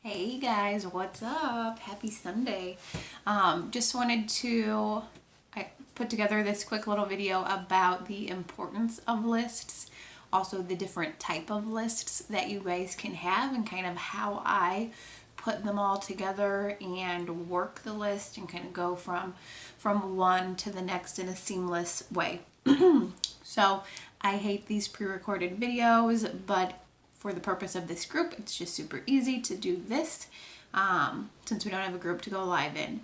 Hey guys, what's up? Happy Sunday. Just wanted to I put together this quick little video about the importance of lists, also the different type of lists that you guys can have and kind of how I put them all together and work the list and kind of go from one to the next in a seamless way. So I hate these pre-recorded videos, but for the purpose of this group, it's just super easy to do this since we don't have a group to go live in.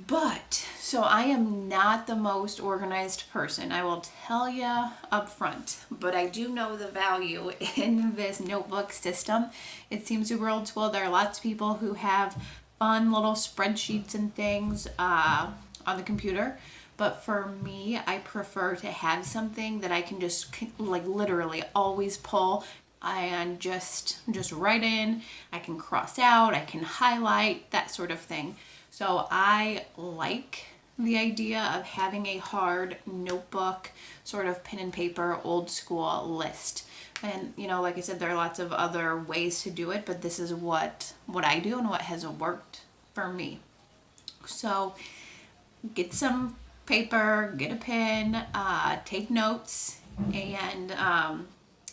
But, so I am not the most organized person, I will tell you up front, but I do know the value in this notebook system. It seems super old school. There are lots of people who have fun little spreadsheets and things on the computer. But for me, I prefer to have something that I can just like literally always pull and just write in. I can cross out, I can highlight, that sort of thing. So I like the idea of having a hard notebook, sort of pen and paper, old school list. And like I said, there are lots of other ways to do it, but this is what I do and what has worked for me. So get some paper, get a pen, take notes, and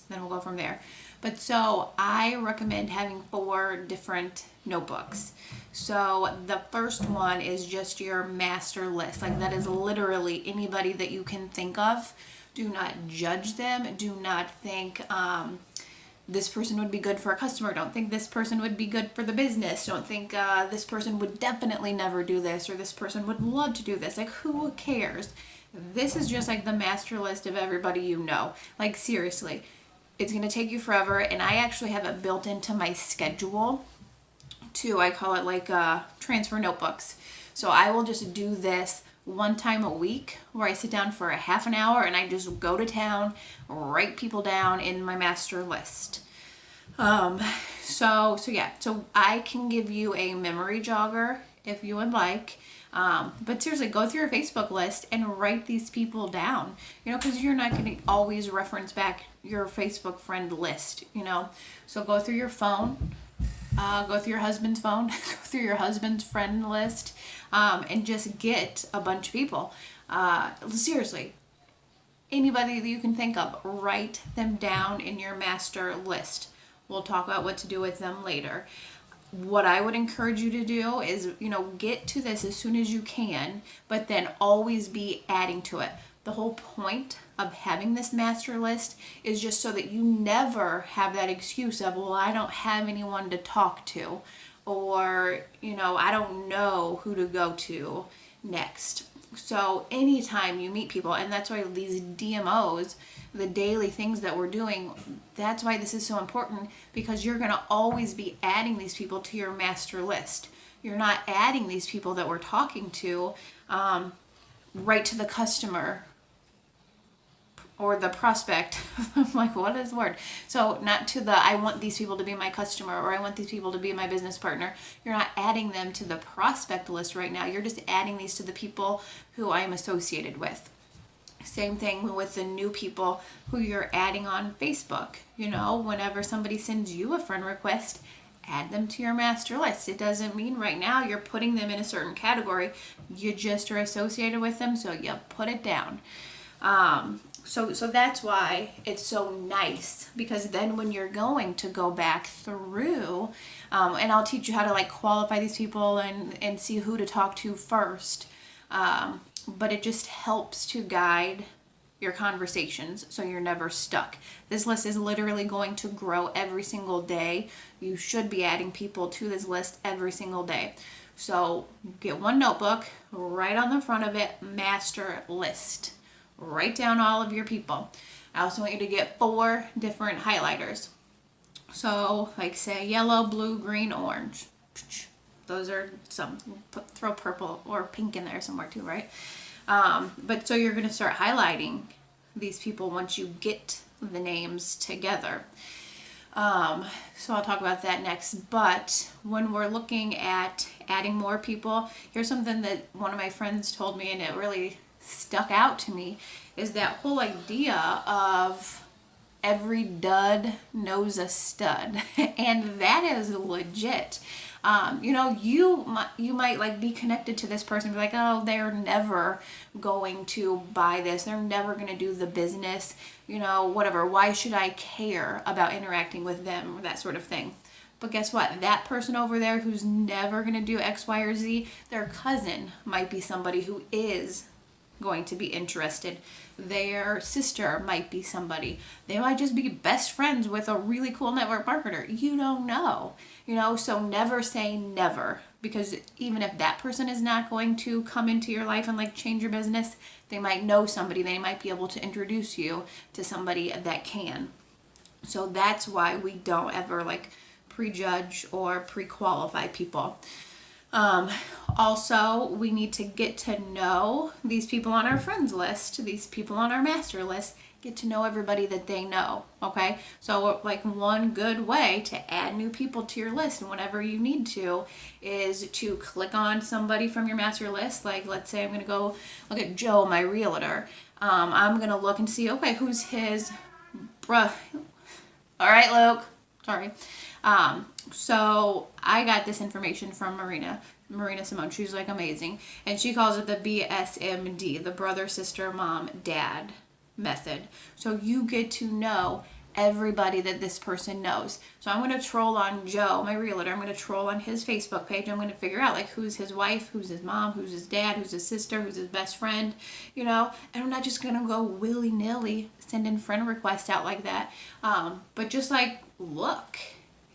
then we'll go from there. But so I recommend having 4 different notebooks. So the first one is just your master list. Like that is literally anybody that you can think of. Do not judge them. Do not think this person would be good for a customer. Don't think this person would be good for the business. Don't think this person would definitely never do this or this person would love to do this. Like who cares? This is just like the master list of everybody you know. Like seriously, it's going to take you forever, and I actually have it built into my schedule too. I call it like transfer notebooks. So I will just do this one time a week where I sit down for a half an hour and I just go to town, write people down in my master list. So I can give you a memory jogger if you would like. But seriously, go through your Facebook list and write these people down, because you're not going to always reference back your Facebook friend list, So go through your phone, go through your husband's phone, go through your husband's friend list, and just get a bunch of people. Seriously, anybody that you can think of, write them down in your master list. We'll talk about what to do with them later. What I would encourage you to do is, get to this as soon as you can, but then always be adding to it. The whole point of having this master list is just so that you never have that excuse of, well, I don't have anyone to talk to, or, I don't know who to go to next. So anytime you meet people, and that's why these DMOs, the daily things that we're doing, that's why this is so important, because you're going to always be adding these people to your master list. You're not adding these people that we're talking to right to the customer or the prospect. I'm like, what is the word? So not to the, I want these people to be my customer or I want these people to be my business partner. You're not adding them to the prospect list right now. You're just adding these to the people who I am associated with. Same thing with the new people who you're adding on Facebook. Whenever somebody sends you a friend request, add them to your master list. It doesn't mean right now you're putting them in a certain category. You just are associated with them, so you put it down. So that's why it's so nice, because then when you're going to go back through, and I'll teach you how to like qualify these people and see who to talk to first. But it just helps to guide your conversations so you're never stuck. This list is literally going to grow every single day. You should be adding people to this list every single day. So get one notebook, right on the front of it, master list. Write down all of your people. I also want you to get 4 different highlighters. So like say yellow, blue, green, orange. Those are some. Throw purple or pink in there somewhere too, right? But so you're going to start highlighting these people once you get the names together. So I'll talk about that next. But when we're looking at adding more people, here's something that one of my friends told me, and it really stuck out to me, is that whole idea of every dud knows a stud. And that is legit. You might like be connected to this person, be like, oh, they're never going to buy this, they're never going to do the business, whatever, why should I care about interacting with them, or that sort of thing. But guess what? That person over there who's never going to do X, Y, or Z, their cousin might be somebody who is going to be interested. Their sister might be somebody. They might just be best friends with a really cool network marketer. You don't know. So never say never, because even if that person is not going to come into your life and like change your business, they might know somebody. They might be able to introduce you to somebody that can. So that's why we don't ever like prejudge or pre-qualify people. Also, we need to get to know these people on our friends list, these people on our master list, get to know everybody that they know, okay? So like one good way to add new people to your list, and whenever you need to, is to click on somebody from your master list. Like, let's say I'm going to go look at Joe, my realtor. I'm going to look and see, okay, who's his bruh. All right, Luke. Sorry. So I got this information from Marina Simone. She's like amazing. And she calls it the BSMD, the brother, sister, mom, dad method. So you get to know everybody that this person knows. So I'm going to troll on Joe, my realtor. I'm going to troll on his Facebook page. I'm going to figure out like who's his wife, who's his mom, who's his dad, who's his sister, who's his best friend, and I'm not just going to go willy-nilly sending friend requests out like that. But just like look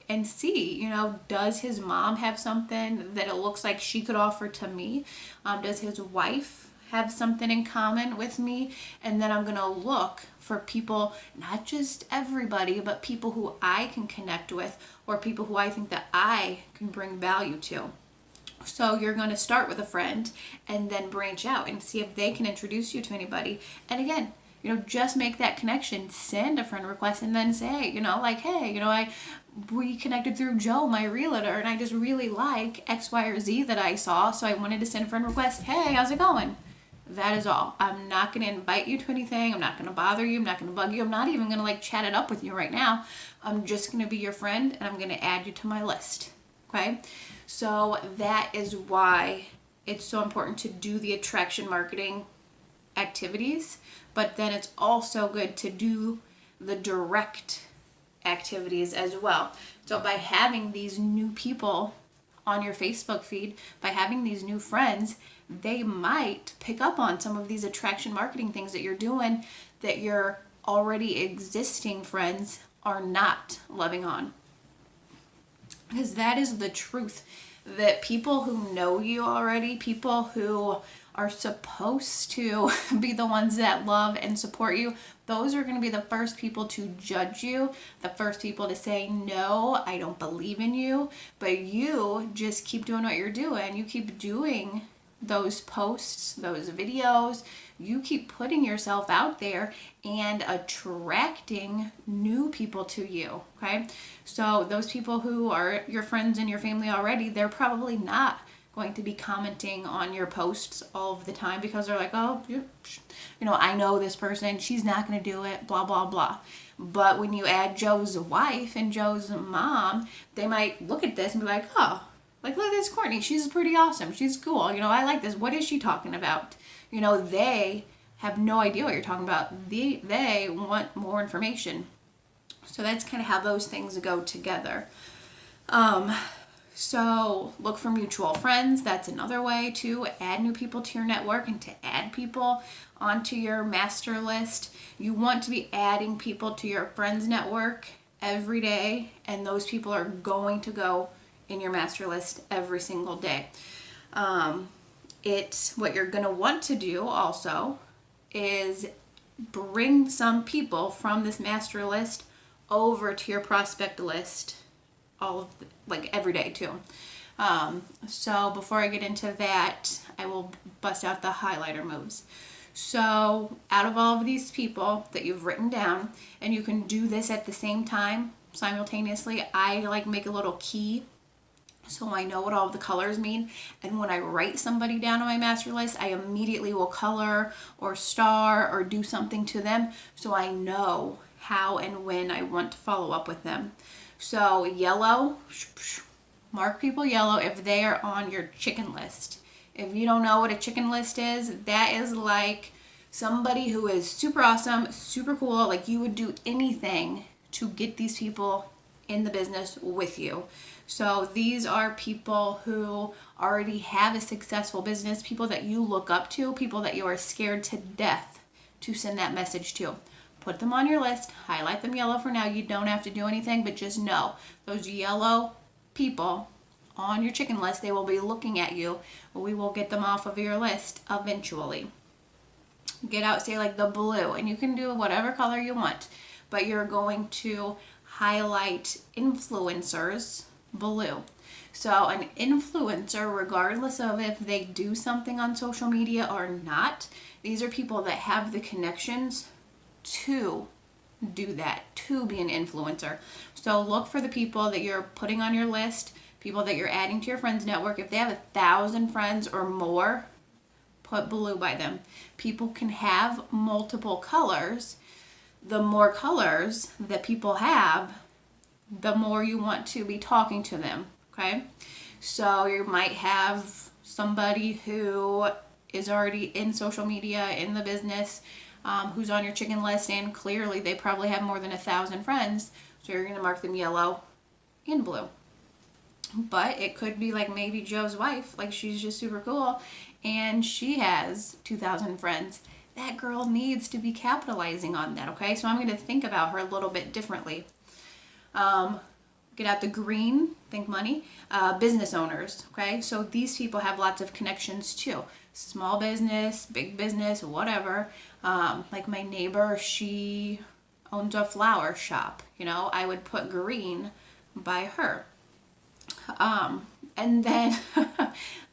and see, does his mom have something that it looks like she could offer to me? Does his wife have something in common with me? And then I'm going to look for people, not just everybody, but people who I can connect with, or people who I think that I can bring value to. So you're going to start with a friend and then branch out and see if they can introduce you to anybody. And again, just make that connection, send a friend request, and then say, hey, we connected through Joe, my realtor, and I just really like X, Y, or Z that I saw, so I wanted to send a friend request. Hey, how's it going? That is all. I'm not going to invite you to anything. I'm not going to bother you. I'm not going to bug you. I'm not even going to chat it up with you right now. I'm just going to be your friend, and I'm going to add you to my list. Okay? So that is why it's so important to do the attraction marketing activities, but then it's also good to do the direct activities as well. So by having these new people on your Facebook feed, by having these new friends, they might pick up on some of these attraction marketing things that you're doing that your already existing friends are not loving on. Because that is the truth, that people who know you already, people who are supposed to be the ones that love and support you, those are going to be the first people to judge you, the first people to say, no, I don't believe in you. But you just keep doing what you're doing. You keep doing those posts, those videos. You keep putting yourself out there and attracting new people to you, okay? So those people who are your friends and your family already, they're probably not going to be commenting on your posts all of the time, because they're like, oh, I know this person, she's not going to do it, blah, blah, blah. But when you add Joe's wife and Joe's mom, they might look at this and be like, oh, look at this Courtney, she's pretty awesome, she's cool, I like this, what is she talking about? They have no idea what you're talking about. They want more information. So that's kind of how those things go together. So look for mutual friends. That's another way to add new people to your network and to add people onto your master list. You want to be adding people to your friends network every day, and those people are going to go in your master list every single day. What you're going to want to do also is bring some people from this master list over to your prospect list every day too. So before I get into that, I will bust out the highlighter moves. So out of all of these people that you've written down, and you can do this at the same time simultaneously, I make a little key so I know what all of the colors mean. And when I write somebody down on my master list, I immediately will color or star or do something to them so I know how and when I want to follow up with them. So yellow, mark people yellow if they are on your chicken list. If you don't know what a chicken list is, that is like somebody who is super awesome, super cool, like you would do anything to get these people in the business with you. So these are people who already have a successful business, people that you look up to, people that you are scared to death to send that message to. Put them on your list, highlight them yellow for now. You don't have to do anything, but just know those yellow people on your chicken list, they will be looking at you. We will get them off of your list eventually. Get out, say like the blue, and you can do whatever color you want, but you're going to highlight influencers blue. So an influencer, regardless of if they do something on social media or not, these are people that have the connections to do that, to be an influencer. So look for the people that you're putting on your list, people that you're adding to your friends network. If they have 1,000 friends or more, put blue by them. People can have multiple colors. The more colors that people have, the more you want to be talking to them, okay? So you might have somebody who is already in social media, in the business, who's on your chicken list, and clearly they probably have more than 1,000 friends, so you're going to mark them yellow and blue. But it could be like maybe Joe's wife, like she's just super cool, and she has 2,000 friends. That girl needs to be capitalizing on that, okay? So I'm going to think about her a little bit differently. Get out the green, think money, business owners, okay? So these people have lots of connections too. Small business, big business, whatever. Like my neighbor, she owns a flower shop, you know, I would put green by her. And then,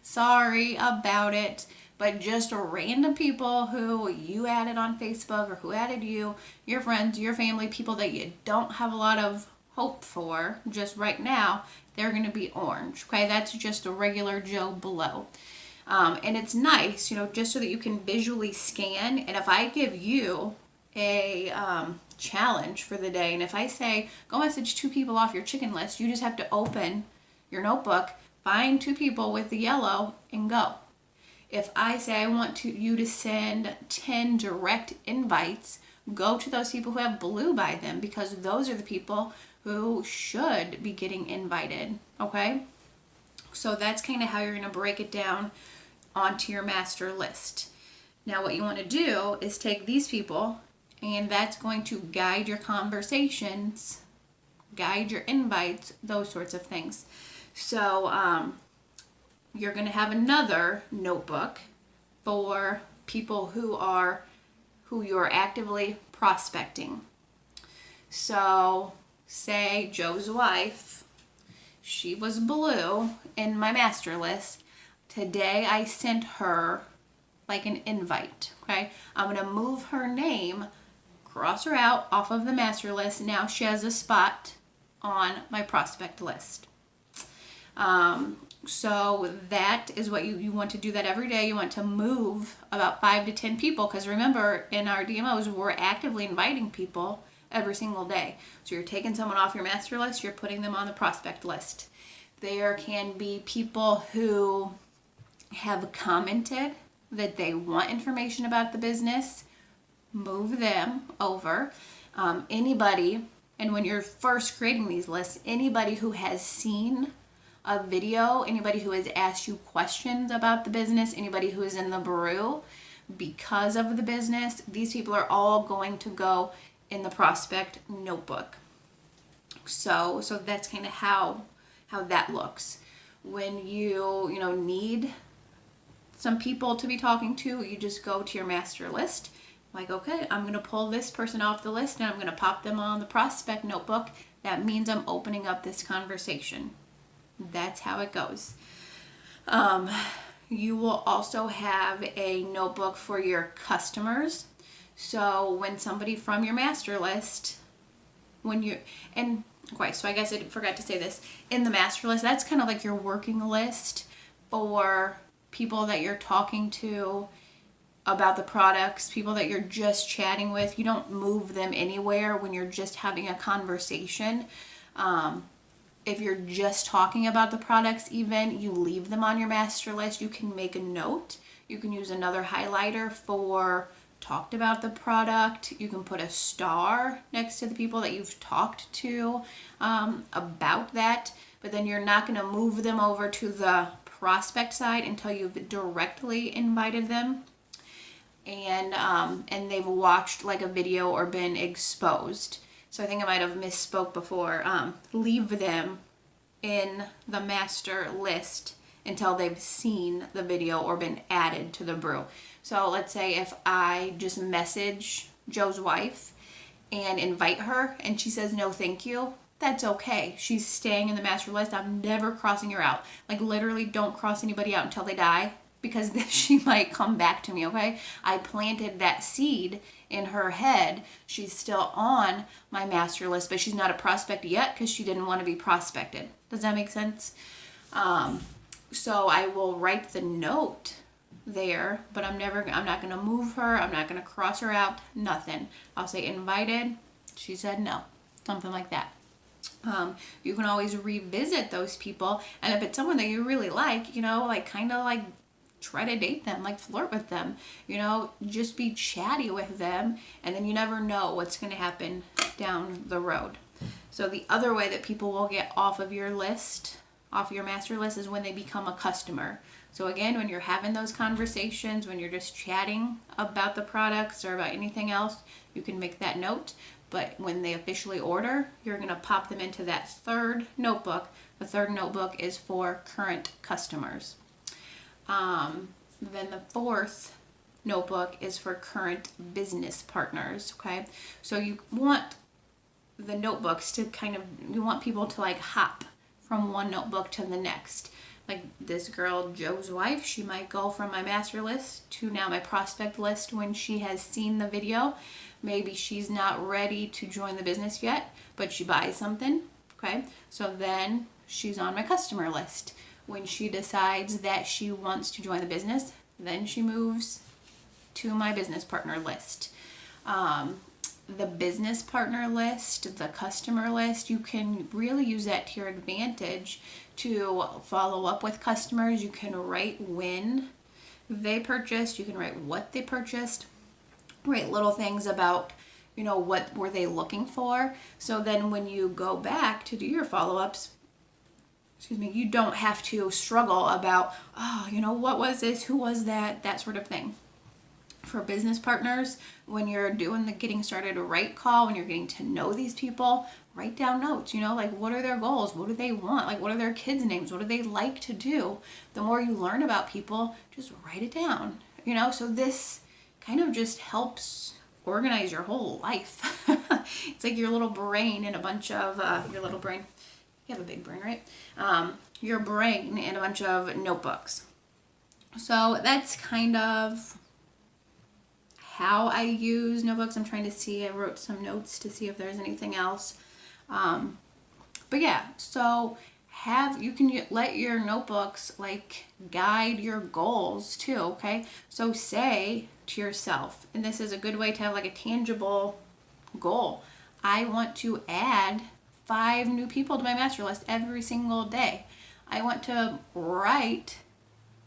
sorry about it, but just random people who you added on Facebook or who added you, your friends, your family, people that you don't have a lot of hope for just right now, they're going to be orange. Okay, that's just a regular Joe Blow. And it's nice, you know, just so that you can visually scan. And if I give you a challenge for the day, and if I say, go message 2 people off your chicken list, you just have to open your notebook, find 2 people with the yellow, and go. If I say I want you to send 10 direct invites, go to those people who have blue by them, because those are the people who should be getting invited, okay? So that's kind of how you're going to break it down onto your master list. Now what you want to do is take these people, and that's going to guide your conversations, guide your invites, those sorts of things. So you're going to have another notebook for people who you're actively prospecting. So say Joe's wife, she was blue in my master list. Today I sent her like an invite, okay? I'm going to move her name, cross her out off of the master list. Now she has a spot on my prospect list. So that is what you want to do that every day. You want to move about 5 to 10 people, because remember, in our DMOs, we're actively inviting people every single day. So you're taking someone off your master list, you're putting them on the prospect list. There can be people who have commented that they want information about the business, move them over. Anybody, and when you're first creating these lists, anybody who has seen a video, anybody who has asked you questions about the business, anybody who is in the brew because of the business, these people are all going to go in the prospect notebook. So that's kind of how that looks. When you need some people to be talking to, you just go to your master list. Like, okay, I'm going to pull this person off the list and I'm going to pop them on the prospect notebook. That means I'm opening up this conversation. That's how it goes. You will also have a notebook for your customers. So when somebody from your master list, so I guess I forgot to say this. In the master list, that's kind of like your working list for people that you're talking to about the products, people that you're just chatting with. You don't move them anywhere when you're just having a conversation. If you're just talking about the products, even, you leave them on your master list. You can make a note. You can use another highlighter for talked about the product. You can put a star next to the people that you've talked to about that. But then you're not going to move them over to the prospect side until you've directly invited them and they've watched like a video or been exposed. So I think I might have misspoke before. Leave them in the master list until they've seen the video or been added to the brew. So let's say if I just message Joe's wife and invite her and she says no thank you, that's okay. She's staying in the master list. I'm never crossing her out. Like, literally don't cross anybody out until they die, because she might come back to me, okay? I planted that seed in her head. She's still on my master list, but she's not a prospect yet because she didn't want to be prospected. Does that make sense? So I will write the note there, but I'm not going to move her. I'm not going to cross her out, nothing. I'll say invited. She said no, something like that. You can always revisit those people, and if it's someone that you really like, like kind of like try to date them, like flirt with them, just be chatty with them, and then you never know what's going to happen down the road. So the other way that people will get off of your list, off your master list, is when they become a customer. So again, when you're having those conversations, when you're just chatting about the products or about anything else, you can make that note. But when they officially order, you're going to pop them into that third notebook. The third notebook is for current customers. Then the fourth notebook is for current business partners, okay? So you want the notebooks to you want people to like hop from one notebook to the next. Like this girl, Joe's wife, she might go from my master list to now my prospect list when she has seen the video. Maybe she's not ready to join the business yet, but she buys something, okay? So then she's on my customer list. When she decides that she wants to join the business, then she moves to my business partner list. The business partner list, the customer list, you can really use that to your advantage to follow up with customers. You can write when they purchased, you can write what they purchased, write little things about, what were they looking for. So then when you go back to do your follow-ups, you don't have to struggle about, what was this, who was that sort of thing. For business partners, when you're doing the getting started right call, when you're getting to know these people, write down notes, like what are their goals? What do they want? Like what are their kids' names? What do they like to do? The more you learn about people, just write it down, so this kind of just helps organize your whole life. It's like your little brain and a bunch of, your little brain, you have a big brain, right? Your brain and a bunch of notebooks. So that's kind of how I use notebooks. I'm trying to see, I wrote some notes to see if there's anything else. But yeah, so you can let your notebooks like guide your goals too, okay? So say to yourself, and this is a good way to have like a tangible goal, I want to add 5 new people to my master list every single day. I want to write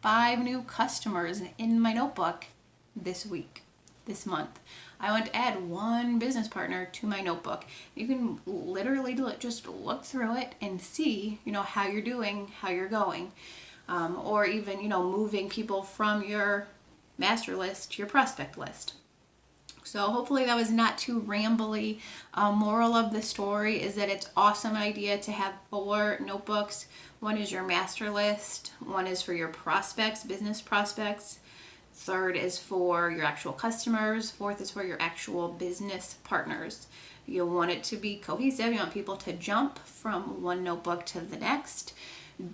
5 new customers in my notebook this week, this month. I want to add 1 business partner to my notebook. You can literally just look through it and see, how you're doing, how you're going, or even, moving people from your master list to your prospect list. So hopefully that was not too rambly. Moral of the story is that it's an awesome idea to have 4 notebooks. 1 is your master list. 1 is for your prospects, business prospects. 3rd is for your actual customers. 4th is for your actual business partners. You want it to be cohesive. You want people to jump from one notebook to the next.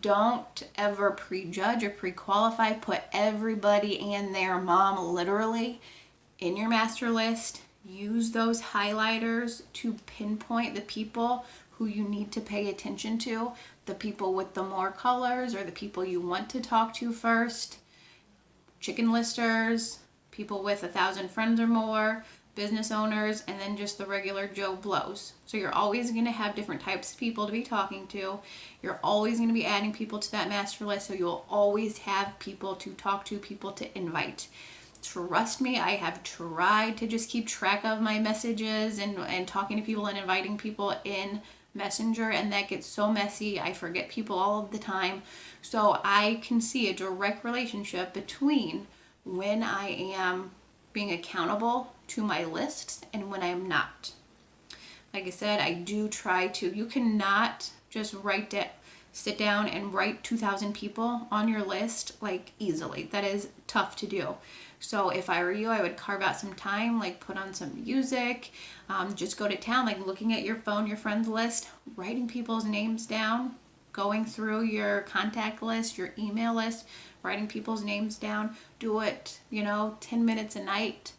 Don't ever prejudge or pre-qualify. Put everybody and their mom literally in your master list. Use those highlighters to pinpoint the people who you need to pay attention to, the people with the more colors or the people you want to talk to first. Chicken listers, people with 1,000 friends or more, business owners, and then just the regular Joe Blows. So you're always going to have different types of people to be talking to. You're always going to be adding people to that master list, so you'll always have people to talk to, people to invite. Trust me, I have tried to just keep track of my messages and talking to people and inviting people in Messenger, and that gets so messy. I forget people all of the time. So I can see a direct relationship between when I am being accountable to my lists and when I'm not. Like I said, I do try to. You cannot just sit down and write 2,000 people on your list like easily. That is tough to do. So if I were you, I would carve out some time, like put on some music, just go to town, like looking at your phone, your friends list, writing people's names down, going through your contact list, your email list, writing people's names down. Do it, 10 minutes a night,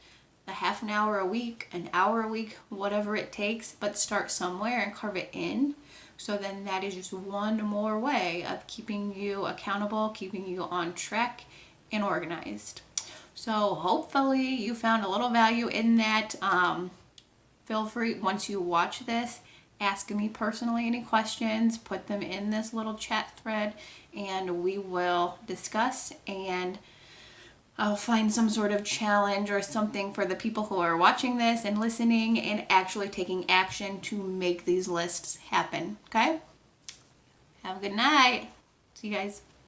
a half an hour a week, an hour a week, whatever it takes, but start somewhere and carve it in. So then that is just one more way of keeping you accountable, keeping you on track and organized. So hopefully you found a little value in that. Feel free, once you watch this, ask me personally any questions, put them in this little chat thread, and we will discuss, and I'll find some sort of challenge or something for the people who are watching this and listening and actually taking action to make these lists happen. Okay? Have a good night. See you guys.